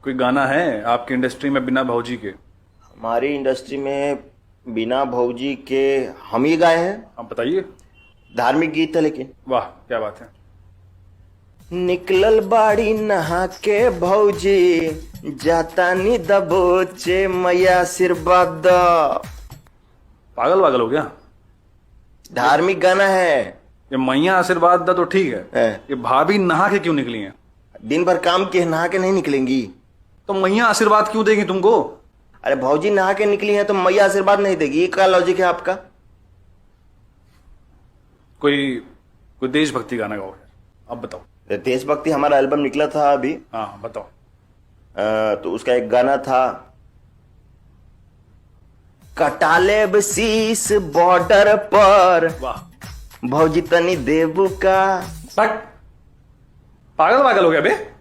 कोई गाना है आपकी इंडस्ट्री में बिना भौजी के? हमारी इंडस्ट्री में बिना भौजी के हम ही गाए हैं। आप बताइए। धार्मिक गीत है लेकिन। वाह क्या बात है। निकलल बाड़ी नहा के भौजी, जाता नी दबोचे मैया आशीर्वाद द। पागल पागल हो गया। धार्मिक गाना है। ये मैया आशीर्वाद दा तो ठीक है। ये भाभी नहा के क्यों निकली हैं? दिन भर काम के नहा के नहीं निकलेंगी तो मैया आशीर्वाद क्यों देगी तुमको? अरे भौजी नहा के निकली है तो मैया आशीर्वाद नहीं देगी, ये क्या लॉजिक है आपका? कोई देशभक्ति गाना गाओ यार, अब बताओ। देशभक्ति हमारा एल्बम निकला था अभी। हाँ बताओ। तो उसका एक गाना था, कटाले बसीस बॉर्डर पर वाह। भौजी तनी देबू का। पागल पागल हो गया बे।